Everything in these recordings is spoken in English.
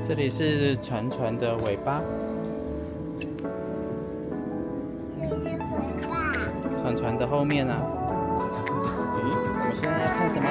这里是船的尾巴，是尾巴。船的后面啊。咦，我们现在要看什么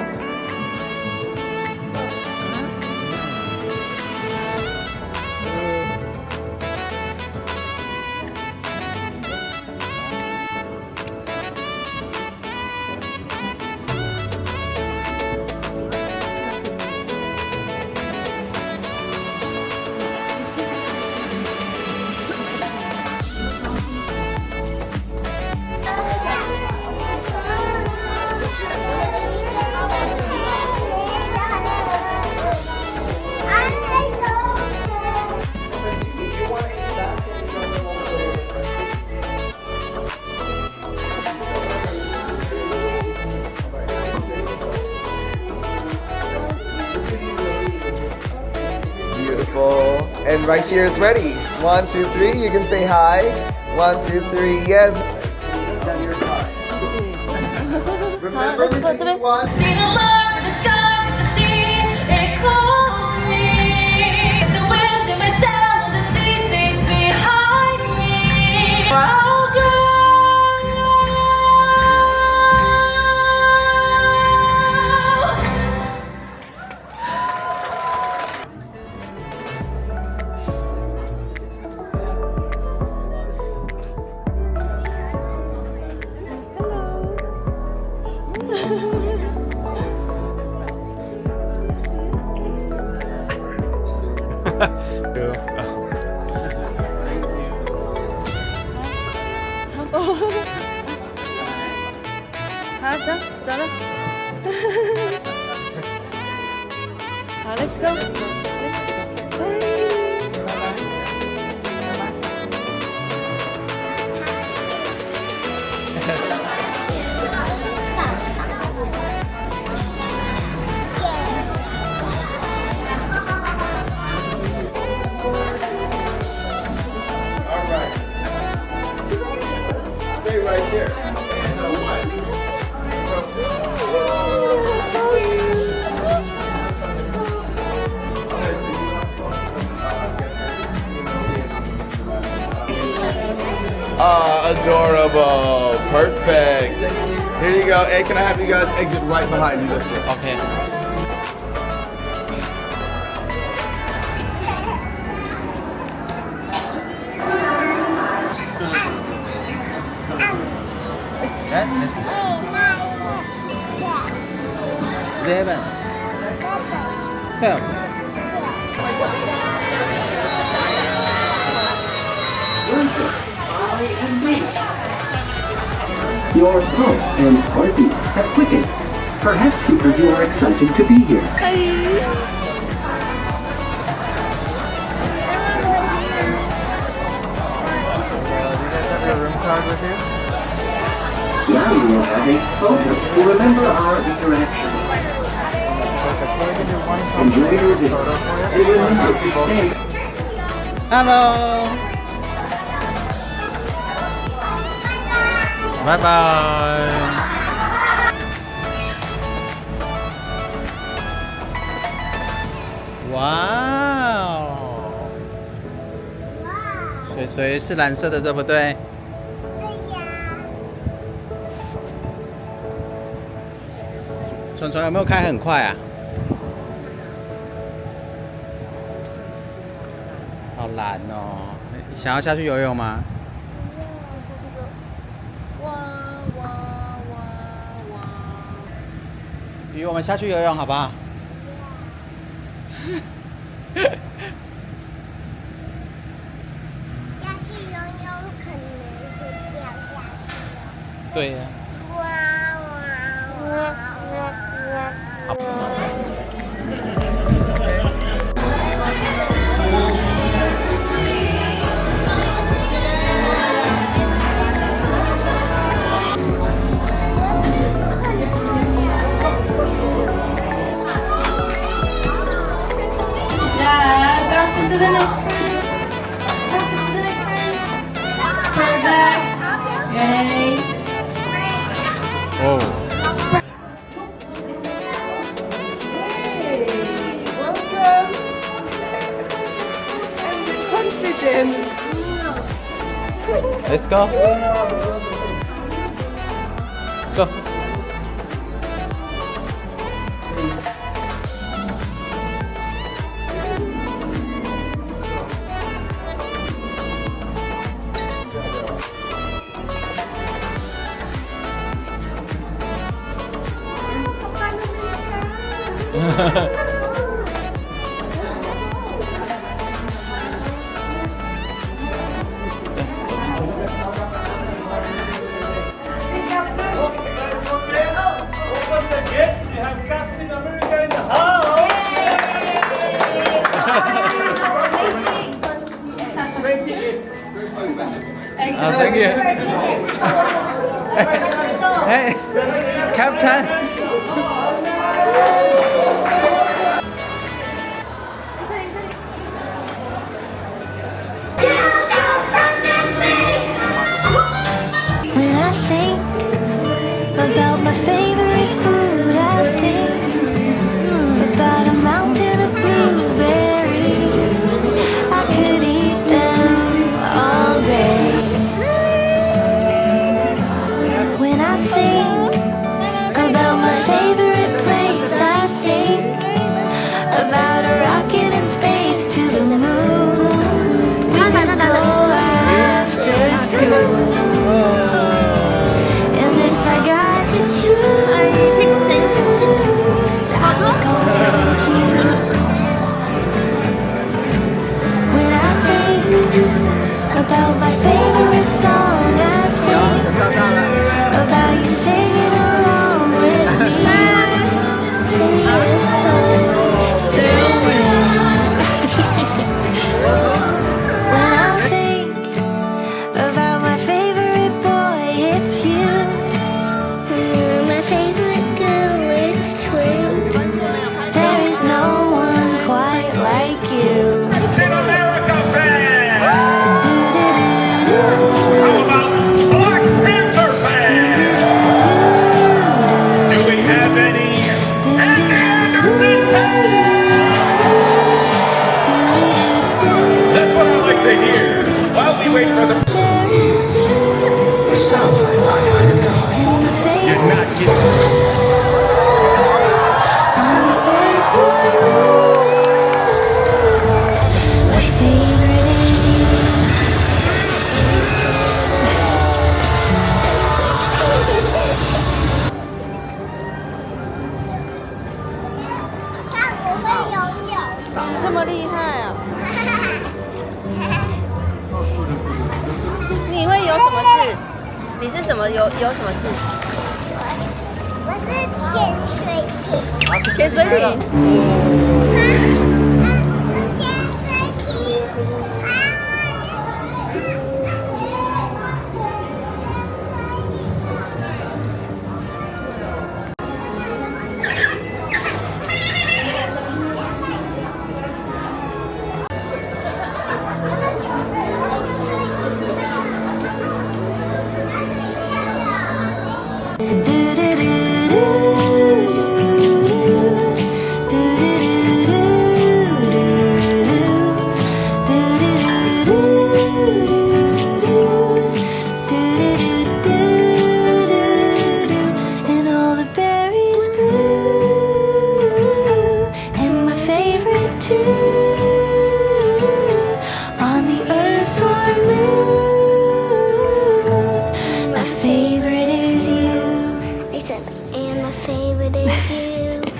？And right here is ready. 1, 2, 3. You can say hi. 1, 2, 3. Yes. Remember, we can one. See the love of the sky, it's the sea, it calls me. The wind and the sound of the sea stays behind me. I'll go. Hello. 好，走了。好 ，Let's go。Stay right here. Adorable. Perfect. Here you go. Hey, can I have you guys exit right behind you? OK。来，11 12 Your pulse and heartbeat have quickened, perhaps because you are excited to be here. Now you will have a photo to remember our interaction. Enjoy your visit and remember to stay. Hello。拜拜。哇哦！水是蓝色的，对不对？对呀。船有没有开很快啊？好蓝哦！想要下去游泳吗？鱼，我们下去游泳好不好？下去游泳可能会掉下去哦。对呀。哇哇哇哇！好。To the next turn. To the next turn. Perfect. Yay. Oh. Welcome. Let's go. Go. Thank you. Hey, Captain. When I think about my favorite food, I think about a mountain of blueberries. I could eat them all day. When I think about my favorite place, I think about a rocket in space to the moon. We could go after school. And if I got to choose, I would go with you. When I think about my favorite song, I think about you singing along with me. Singing a song so well. When I think about my favorite boy, it's you. My favorite girl, it's true. There is no one quite like you. Team America fans! How Do-do-do-do. about Black Panther fans? Do we have any Anderson fans? That's what I like to hear. While we wait for the... Sounds like my kind of guy. You're not getting...这么厉害啊！你会有什么事？你是什么有什么事？我是潜水艇。潜水艇。